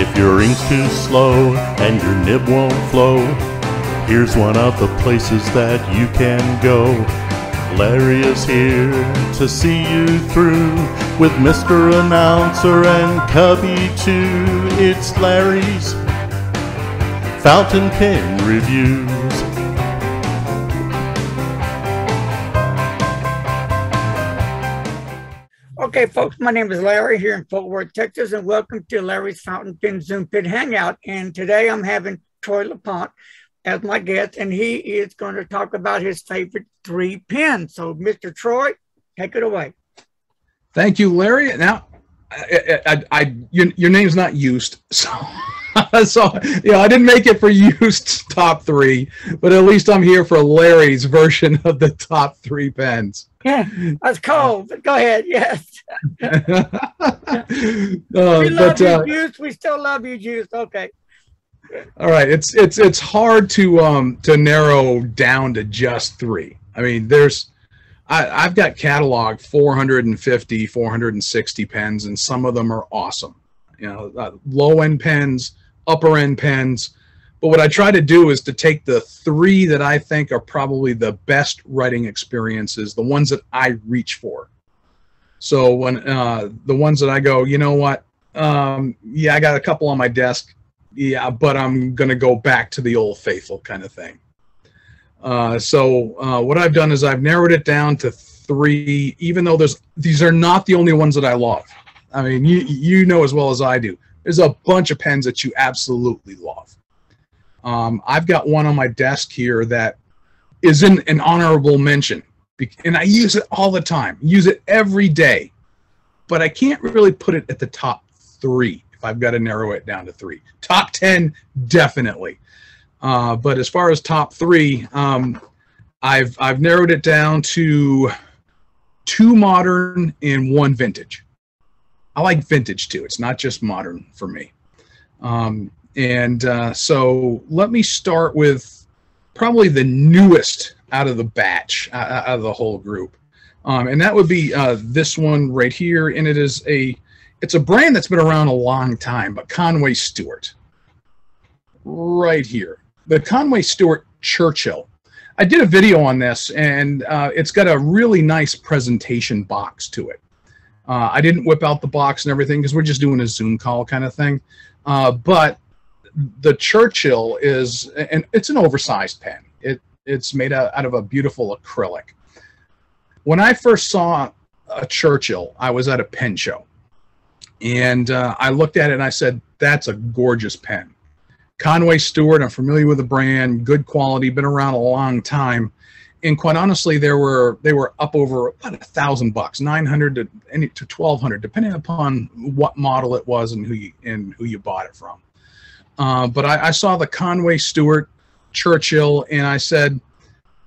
If your ink's too slow and your nib won't flow, here's one of the places that you can go. Larry is here to see you through with Mr. Announcer and Cubby too. It's Larry's Fountain Pen Reviews. Okay, folks, my name is Larry here in Fort Worth, Texas, and welcome to Larry's Fountain Pen Zoom Pen Hangout. And today I'm having Troy LaPlante as my guest, and he is going to talk about his favorite 3 pens. So, Mr. Troy, take it away. Thank you, Larry. Now, your name's not used, so yeah, I didn't make it for used top 3, but at least I'm here for Larry's version of the top 3 pens. Yeah, that's cold, but go ahead. Yes. We love you, Juice. We still love you, Juice. Okay. All right. It's hard to narrow down to just 3. I mean, I've got catalog 450, 460 pens, and some of them are awesome. You know, low end pens, upper end pens. But what I try to do is to take the 3 that I think are probably the best writing experiences, the ones that I reach for. So when the ones that I go, you know what, yeah, I got a couple on my desk, yeah, but I'm going to go back to the old faithful kind of thing. So what I've done is I've narrowed it down to 3, even though these are not the only ones that I love. I mean, you know as well as I do, there's a bunch of pens that you absolutely love. I've got one on my desk here that is an honorable mention, and I use it all the time, use it every day, but I can't really put it at the top 3 if I've got to narrow it down to 3. Top 10, definitely. But as far as top 3, I've narrowed it down to 2 modern and 1 vintage. I like vintage too. It's not just modern for me. So let me start with probably the newest out of the batch, out of the whole group. And that would be this one right here. And it's a brand that's been around a long time, but Conway Stewart. Right here. The Conway Stewart Churchill. I did a video on this, and it's got a really nice presentation box to it. I didn't whip out the box and everything because we're just doing a Zoom call kind of thing. But the Churchill it's an oversized pen. It's made out of a beautiful acrylic. When I first saw a Churchill, I was at a pen show, and I looked at it and I said, "That's a gorgeous pen." Conway Stewart, I'm familiar with the brand, good quality, been around a long time, and quite honestly, they were up over about $1,000, $900 to $1,200, depending upon what model it was and who you bought it from. But I saw the Conway Stewart Churchill, and I said,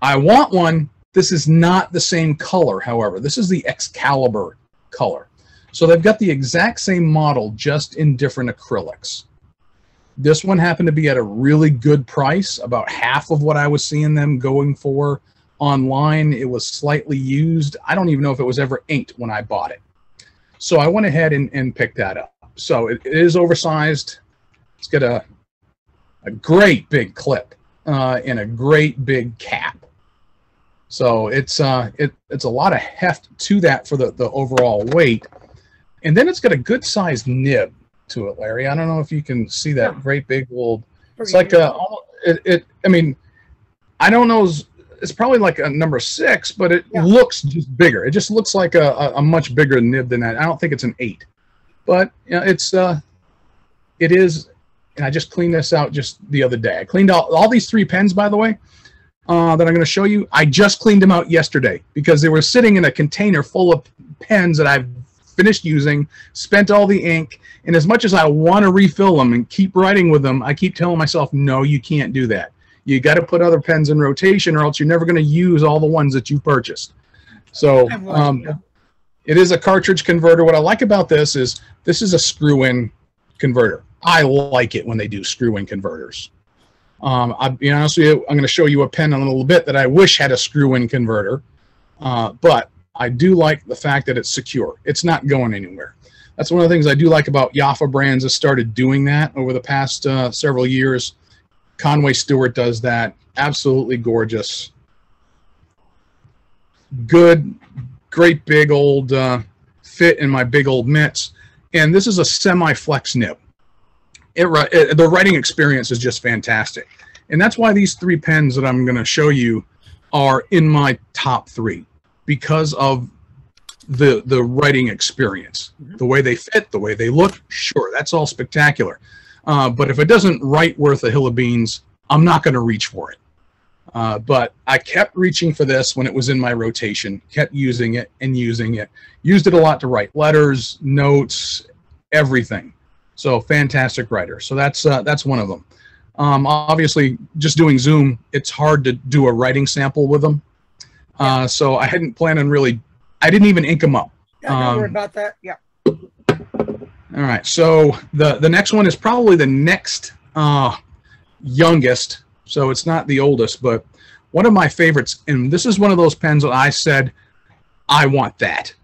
I want one. This is not the same color, however. This is the Excalibur color. So they've got the exact same model, just in different acrylics. This one happened to be at a really good price, about half of what I was seeing them going for online. It was slightly used. I don't even know if it was ever inked when I bought it. So I went ahead and picked that up. So it is oversized. It's got a great big clip and a great big cap. So it's a lot of heft to that for the overall weight. And then it's got a good sized nib to it, Larry. I don't know if you can see that great big old. It's like I mean, I don't know. It's probably like a number 6, but it looks just bigger. It just looks like a much bigger nib than that. I don't think it's an 8, but you know, it is. And I just cleaned this out just the other day. I cleaned out all these 3 pens, by the way, that I'm going to show you. I just cleaned them out yesterday because they were sitting in a container full of pens that I've finished using, spent all the ink, and as much as I want to refill them and keep writing with them, I keep telling myself, no, you can't do that. You got to put other pens in rotation, or else you're never going to use all the ones that you purchased. So it is a cartridge converter. What I like about this is a screw-in converter. I like it when they do screw-in converters. I'll be honest with you, I'm going to show you a pen in a little bit that I wish had a screw-in converter, but I do like the fact that it's secure. It's not going anywhere. That's one of the things I do like about Jaffa Brands has started doing that over the past several years. Conway Stewart does that. Absolutely gorgeous. Good, great big old fit in my big old mitts. And this is a semi-flex nib. The writing experience is just fantastic. And that's why these 3 pens that I'm going to show you are in my top 3, because of the writing experience. The way they fit, the way they look, sure, that's all spectacular. But if it doesn't write worth a hill of beans, I'm not going to reach for it. But I kept reaching for this when it was in my rotation, kept using it and using it. Used it a lot to write letters, notes, everything. So fantastic writer. So that's one of them. Obviously, just doing Zoom, it's hard to do a writing sample with them. So I hadn't planned on really, I didn't even ink them up. Yeah, don't worry about that. Yeah. All right. So the next one is probably the next youngest. So it's not the oldest, but one of my favorites. And this is one of those pens that I said, I want that.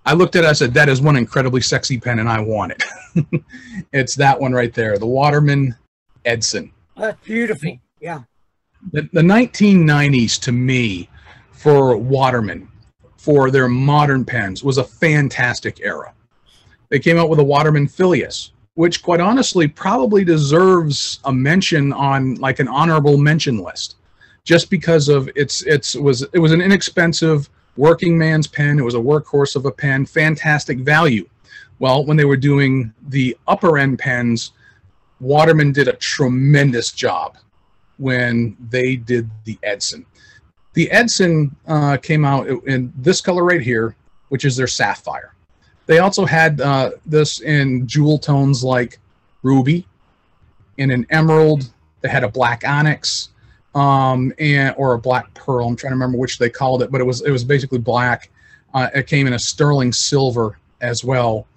I looked at it, I said, that is one incredibly sexy pen, and I want it. It's that one right there, the Waterman Edson. That's beautiful. Yeah. The 1990s, to me, for Waterman, for their modern pens, was a fantastic era. They came out with a Watermen Filius, which, quite honestly, probably deserves a mention on like an honorable mention list, just because of it was an inexpensive working man's pen. It was a workhorse of a pen, fantastic value. Well, when they were doing the upper end pens, Waterman did a tremendous job when they did the Edson. The Edson came out in this color right here, which is their sapphire. They also had this in jewel tones like ruby, in an emerald. They had a black onyx, or a black pearl. I'm trying to remember which they called it, but it was basically black. It came in a sterling silver as well.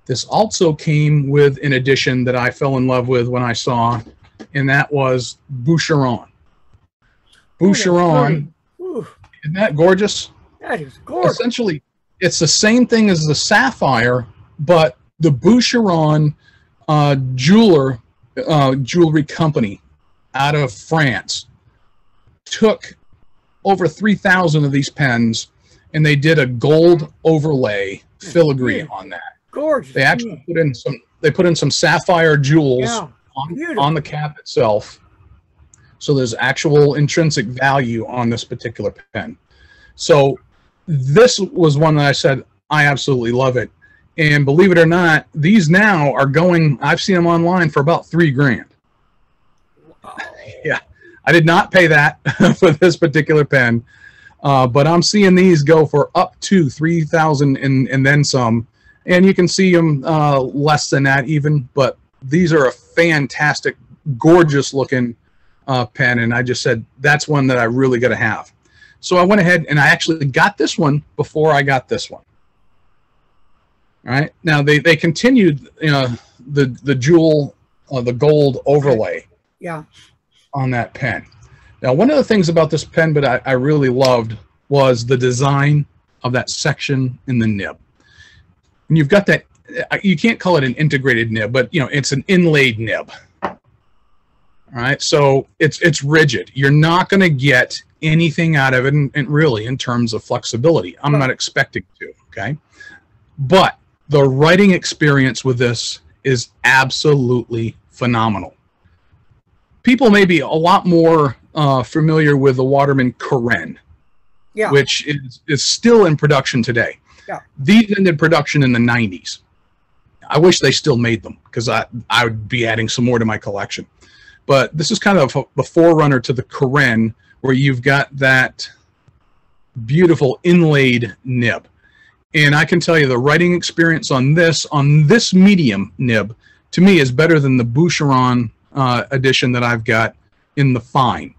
This also came with an edition that I fell in love with when I saw, and that was Boucheron. Boucheron, isn't that gorgeous? That is gorgeous. Essentially, it's the same thing as the sapphire, but the Boucheron jewelry company out of France took over 3,000 of these pens, and they did a gold overlay filigree on that. Gorgeous. They actually put in some sapphire jewels on the cap itself. So there's actual intrinsic value on this particular pen. So this was one that I said, I absolutely love it. And believe it or not, these now are going, I've seen them online for about $3,000. Wow. Yeah, I did not pay that for this particular pen, but I'm seeing these go for up to $3,000 and then some. And you can see them less than that even, but these are a fantastic, gorgeous looking pen. And I just said, that's one that I really got to have. So I went ahead and I actually got this one before I got this one. All right. Now they continued, the jewel, the gold overlay. Yeah. On that pen. Now, one of the things about this pen that I really loved was the design of that section in the nib. And you've got that, you can't call it an integrated nib, but it's an inlaid nib. All right. So it's rigid. You're not going to get anything out of it, and really in terms of flexibility. I'm not expecting to, okay? But the writing experience with this is absolutely phenomenal. People may be a lot more familiar with the Waterman Karen, which is still in production today. Yeah. These ended production in the 90s. I wish they still made them, because I would be adding some more to my collection. But this is kind of the forerunner to the Karen, where you've got that beautiful inlaid nib. And I can tell you the writing experience on this medium nib, to me, is better than the Boucheron edition that I've got in the fine.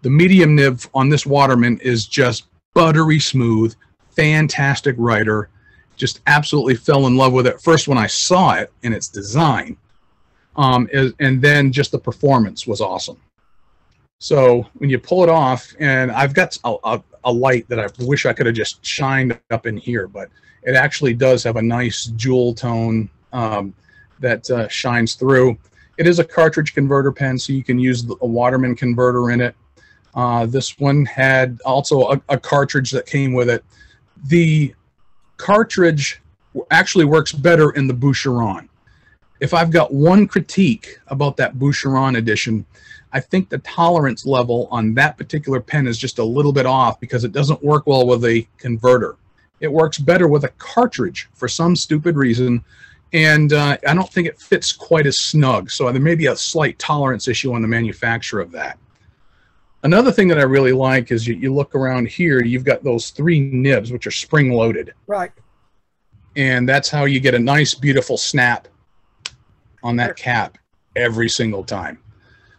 The medium nib on this Waterman is just buttery smooth, fantastic writer. Just absolutely fell in love with it first when I saw it in its design. And then just the performance was awesome. So when you pull it off, and I've got a light that I wish I could have just shined up in here, but it actually does have a nice jewel tone that shines through. It is a cartridge converter pen, so you can use a Waterman converter in it. This one had also a cartridge that came with it. The cartridge actually works better in the Boucheron. If I've got one critique about that Boucheron edition, I think the tolerance level on that particular pen is just a little bit off because it doesn't work well with a converter. It works better with a cartridge for some stupid reason, and I don't think it fits quite as snug, so there may be a slight tolerance issue on the manufacture of that. Another thing that I really like is you look around here, you've got those 3 nibs, which are spring-loaded. Right. And that's how you get a nice, beautiful snap on that cap every single time.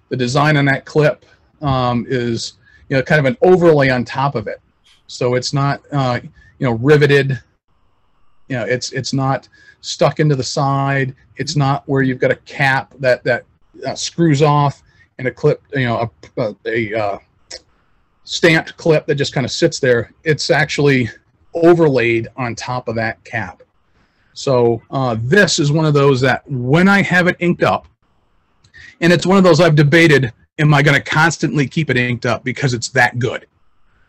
The design on that clip is, kind of an overlay on top of it. So it's not, riveted. It's not stuck into the side. It's not where you've got a cap that screws off and a clip, a stamped clip that just kind of sits there. It's actually overlaid on top of that cap. So this is one of those that when I have it inked up, and it's one of those I've debated, am I going to constantly keep it inked up because it's that good?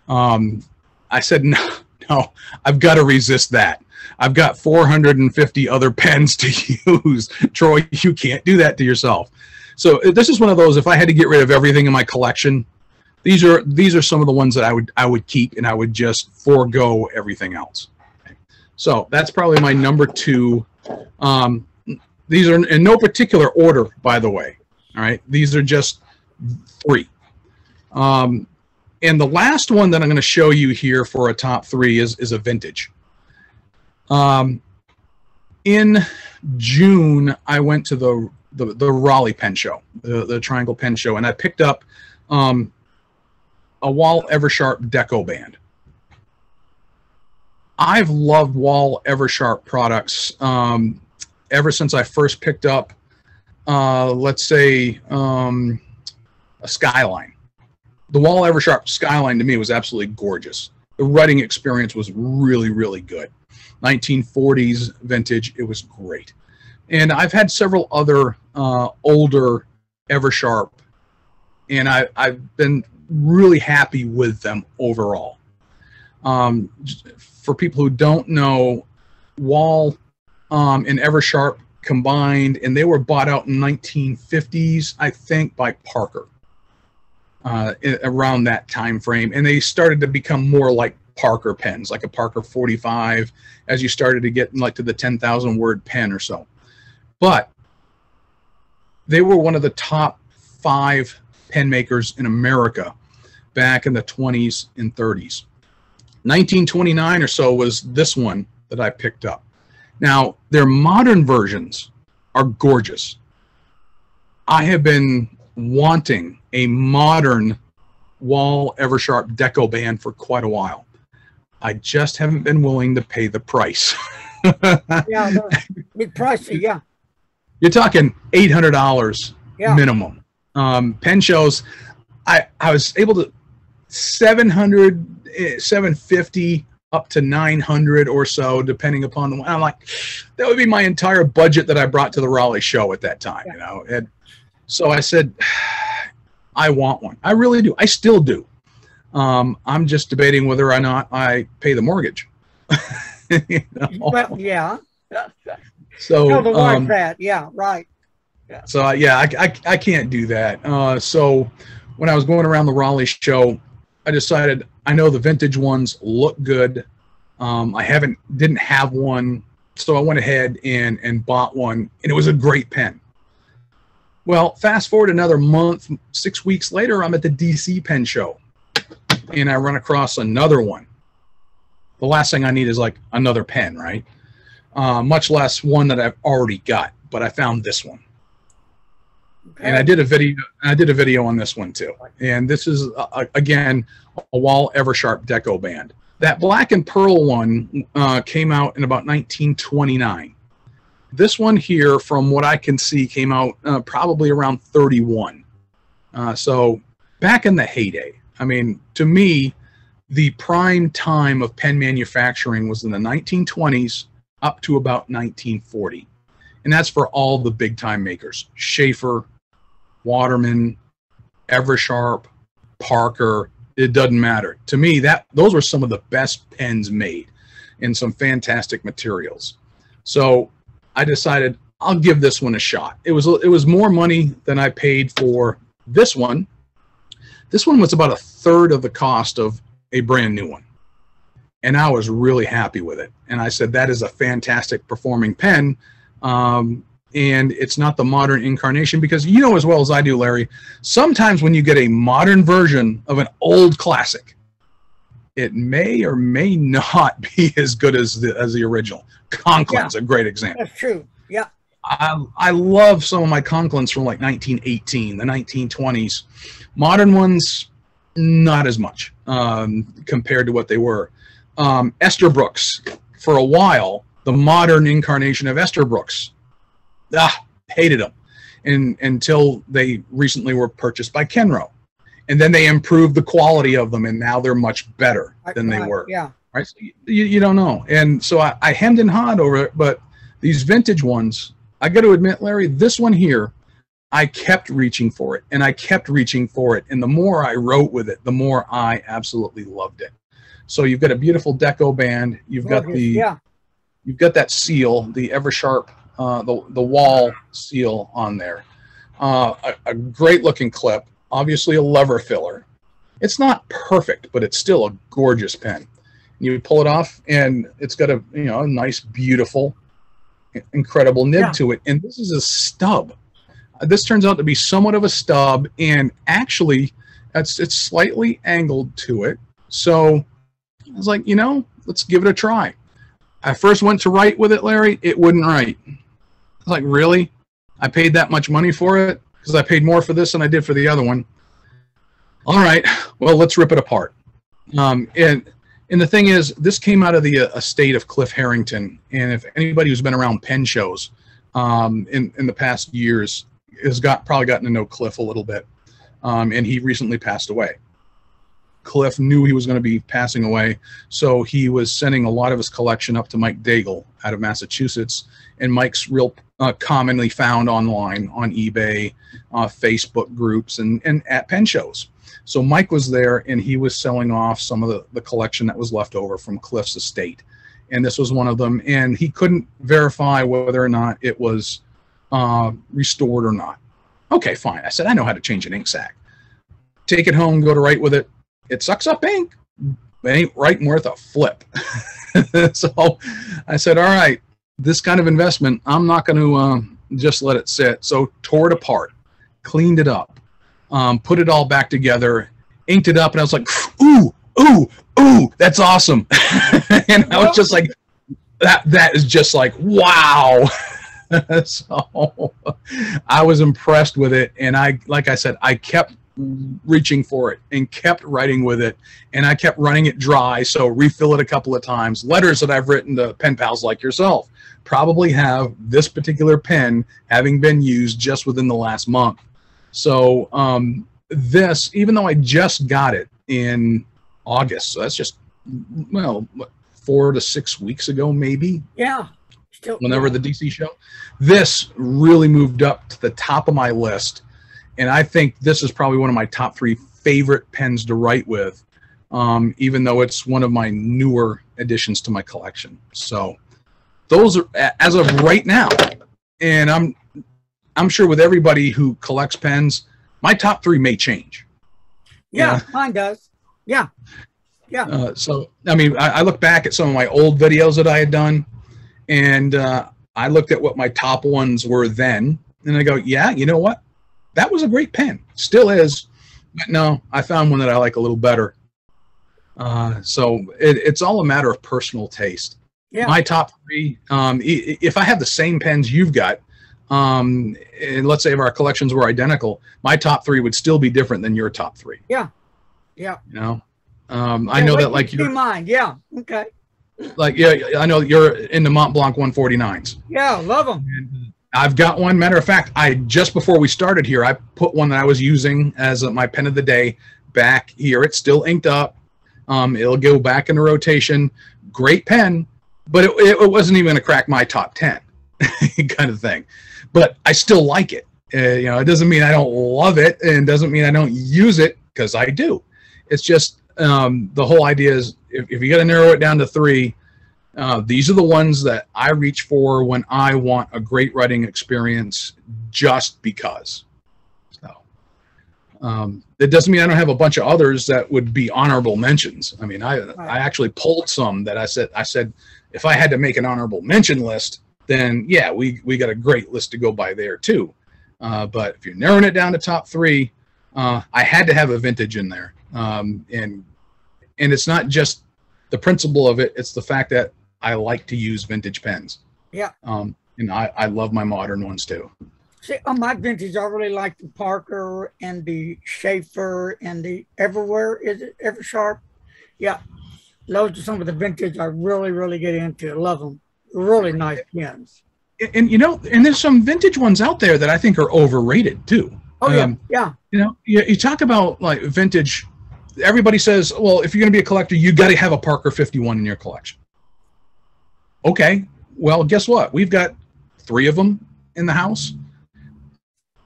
I said, no, I've got to resist that. I've got 450 other pens to use. Troy, you can't do that to yourself. So this is one of those, if I had to get rid of everything in my collection, these are some of the ones that I would keep, and I would just forego everything else. Okay. So that's probably my number 2. These are in no particular order, by the way. All right, these are just 3. And the last one that I'm going to show you here for a top 3 is a vintage. In June, I went to the Raleigh Pen Show, the Triangle Pen Show, and I picked up a Wahl Eversharp Deco Band. I've loved Wahl Eversharp products ever since I first picked up, let's say, a Skyline. The Wahl Eversharp Skyline to me was absolutely gorgeous. The writing experience was really, really good. 1940s vintage, it was great. And I've had several other older Eversharp, and I've been really happy with them overall. For people who don't know, Wahl and Eversharp combined, and they were bought out in 1950s, I think, by Parker. Around that time frame, and they started to become more like Parker pens, like a Parker 45, as you started to get like to the 10,000 word pen or so. But they were one of the top 5 pen makers in America back in the 20s and 30s. 1929 or so was this one that I picked up. Now, their modern versions are gorgeous. I have been wanting a modern Wahl Eversharp Deco Band for quite a while. I just haven't been willing to pay the price. Yeah, big pricey, yeah. You're talking $800 minimum. Pen shows, I was able to $700, $750 up to $900 or so, depending upon the one. I'm like, that would be my entire budget that I brought to the Raleigh show at that time, you know. And so I said, I want one. I really do. I still do. I'm just debating whether or not I pay the mortgage. You know? Well, yeah. So Tell the wife that. Yeah, right. Yeah. So yeah, I can't do that. So when I was going around the Raleigh show, I decided I know the vintage ones look good. I didn't have one, so I went ahead and bought one, and it was a great pen. Well, fast forward another month, 6 weeks later, I'm at the DC Pen Show, and I run across another one. The last thing I need is like another pen, right? Much less one that I've already got, but I found this one. Okay. And I did a video on this one too. And this is again a Wahl Eversharp Deco Band. That black and pearl one came out in about 1929. This one here, from what I can see, came out probably around 31. So back in the heyday. I mean, to me, the prime time of pen manufacturing was in the 1920s up to about 1940. And that's for all the big time makers. Schaefer, Waterman, Eversharp, Parker, it doesn't matter. To me, those were some of the best pens made in some fantastic materials. So I decided I'll give this one a shot. It was more money than I paid for this one. This one was about a third of the cost of a brand new one. And I was really happy with it. And I said, that is a fantastic performing pen. And it's not the modern incarnation, because you know as well as I do, Larry, sometimes when you get a modern version of an old classic, it may or may not be as good as the original. Conklin's a great example. That's true. Yeah. I love some of my Conklins from like 1918, the 1920s. Modern ones, not as much compared to what they were. Esterbrooks, for a while, the modern incarnation of Esterbrooks, hated them, until they recently were purchased by Kenro. And then they improved the quality of them, and now they're much better than they were. Yeah. Right? So you don't know. And so I hemmed and hawed over it, but these vintage ones, I got to admit, Larry, this one here, I kept reaching for it, and I kept reaching for it. And the more I wrote with it, the more I absolutely loved it. So you've got a beautiful deco band. You've got you've got that seal, the Eversharp, the wall seal on there. A great looking clip, obviously a lever filler. It's not perfect, but it's still a gorgeous pen. You pull it off, and it's got a a nice, beautiful, incredible nib to it. And this is a stub. This turns out to be somewhat of a stub, and actually, it's slightly angled to it. So I was like, let's give it a try. I first went to write with it, Larry. It wouldn't write. I was like, really? I paid that much money for it? Because I paid more for this than I did for the other one. All right, well, let's rip it apart. And the thing is, this came out of the estate of Cliff Harrington. And if anybody who's been around pen shows in the past years has probably gotten to know Cliff a little bit. And he recently passed away. Cliff knew he was going to be passing away, so he was sending a lot of his collection up to Mike Daigle out of Massachusetts. And Mike's real commonly found online on eBay, Facebook groups, and at pen shows. So Mike was there, and he was selling off some of the collection that was left over from Cliff's estate. And this was one of them. And he couldn't verify whether or not it was restored or not. Okay, fine. I said, I know how to change an ink sac. Take it home, go to write with it. It sucks up ink. It ain't writing worth a flip. So I said, all right, this kind of investment, I'm not going to just let it sit. So tore it apart, cleaned it up, put it all back together, inked it up, and I was like, ooh, ooh, ooh, that's awesome. And I was just like, that is just like, wow. So I was impressed with it, and like I said, I kept reaching for it and kept writing with it, and I kept running it dry, so refill it a couple of times. Letters that I've written to pen pals like yourself probably have this particular pen having been used just within the last month. So this, even though I just got it in August, so that's just, well, 4 to 6 weeks ago, maybe. Yeah. Still, whenever the DC show, this really moved up to the top of my list. And I think this is probably one of my top 3 favorite pens to write with, even though it's one of my newer additions to my collection. So those are, as of right now, and I'm sure with everybody who collects pens, my top 3 may change. Yeah, mine does. Yeah. Yeah. So, I mean, I look back at some of my old videos that I had done, and I looked at what my top ones were then, and I go, yeah, you know what? That was a great pen. Still is. But no, I found one that I like a little better. So it's all a matter of personal taste. Yeah. My top 3, if I have the same pens you've got, and let's say if our collections were identical, my top 3 would still be different than your top 3. Yeah. Yeah. You know? I know that, like, you're mine. Yeah. Okay. Like, yeah, I know you're into Mont Blanc 149s. Yeah, love them. And I've got one. Matter of fact, just before we started here, I put one that I was using as my pen of the day back here. It's still inked up. It'll go back into rotation. Great pen, but it wasn't even going to crack my top 10 kind of thing. But I still like it. You know, it doesn't mean I don't love it, and doesn't mean I don't use it, because I do. It's just the whole idea is if you got to narrow it down to 3, these are the ones that I reach for when I want a great writing experience, just because. So it doesn't mean I don't have a bunch of others that would be honorable mentions. I mean, I actually pulled some that I said if I had to make an honorable mention list, then yeah, we got a great list to go by there too. But if you're narrowing it down to top 3, I had to have a vintage in there. And it's not just the principle of it, it's the fact that I like to use vintage pens. Yeah. And I love my modern ones too. See, on my vintage, I really like the Parker and the Schaefer and the Everywhere. Is it Eversharp? Yeah. Those are some of the vintage I really, really get into. I love them. Really nice pens. And you know, and there's some vintage ones out there that I think are overrated too. Oh yeah, yeah. You know, you talk about like vintage. Everybody says, well, if you're going to be a collector, you got to have a Parker 51 in your collection. Okay, well, guess what? We've got 3 of them in the house.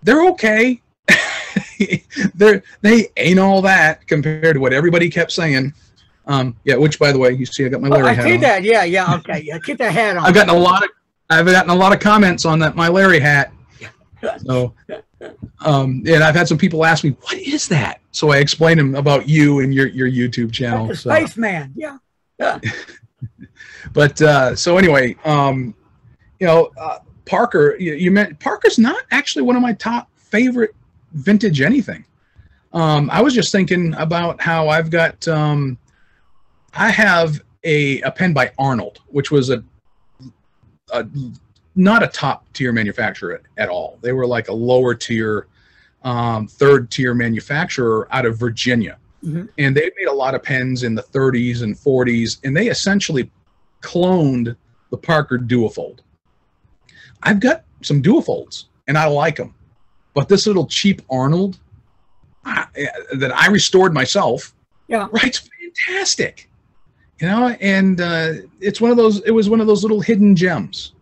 They're okay. They ain't all that compared to what everybody kept saying. Yeah, which by the way, you see, I got my Larry hat on. I see that. Yeah, yeah. Okay, yeah. Keep that hat on. I've gotten a lot of comments on that my Larry hat. So, and I've had some people ask me, "What is that?" So I explained them about you and your YouTube channel. That's the Spaceman. Yeah. Yeah. But so anyway, you know, Parker. You meant Parker's not actually one of my top favorite vintage anything. I was just thinking about how I've got. I have a pen by Arnold, which was not a top tier manufacturer at all. They were like a lower tier, 3rd tier manufacturer out of Virginia. Mm-hmm. And they made a lot of pens in the 30s and 40s, and they essentially cloned the Parker Duofold. I've got some Duofolds, and I like them. But this little cheap Arnold that I restored myself, writes fantastic. You know, and it's one of those. It was one of those little hidden gems,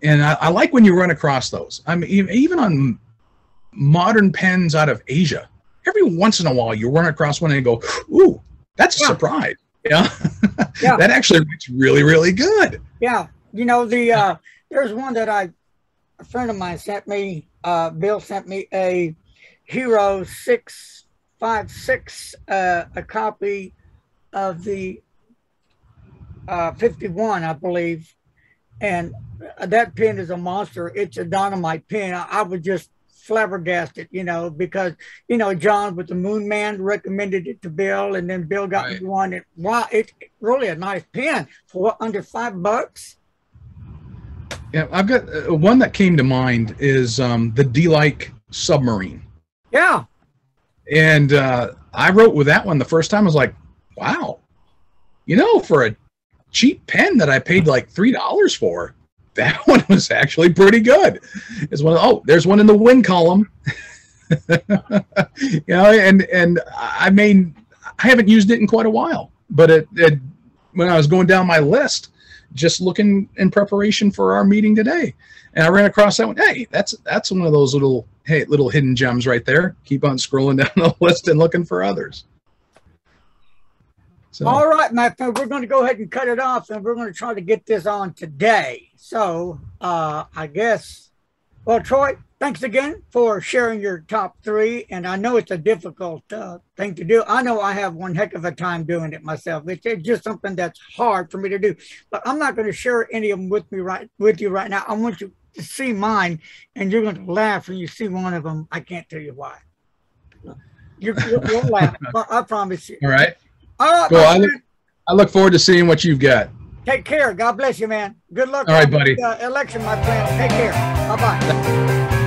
and I like when you run across those. I mean, even on modern pens out of Asia, every once in a while you run across one and you go, "Ooh, that's a surprise!" Yeah, yeah, that actually looks really, really good. Yeah, you know, there's one that a friend of mine sent me. Bill sent me a Hero 656, a copy of the 51, I believe, and that pen is a monster. It's a dynamite pen. I was just flabbergasted, you know, because, you know, John with the Moon Man recommended it to Bill, and then Bill got me one. And wow, it's really a nice pen for what, under $5? Yeah, I've got one that came to mind is the D-like Submarine. Yeah. And I wrote with that one the first time. I was like, wow, you know, for a cheap pen that I paid like $3 for, that one was actually pretty good. It's one of, oh, there's one in the wing column. You know, and I haven't used it in quite a while, but when I was going down my list, just looking in preparation for our meeting today, and I ran across that one. Hey, that's one of those little hidden gems right there. Keep on scrolling down the list and looking for others. So. All right, my friend, we're going to go ahead and cut it off, and we're going to try to get this on today. So I guess, well, Troy, thanks again for sharing your top 3. And I know it's a difficult thing to do. I know I have one heck of a time doing it myself. It's just something that's hard for me to do. But I'm not going to share any of them with you right now. I want you to see mine, and you're going to laugh when you see one of them. I can't tell you why. You'll laugh. I promise you. All right. All right. Well, I look forward to seeing what you've got. Take care. God bless you, man. Good luck. All right, buddy. Election, my friend. Take care. Bye-bye.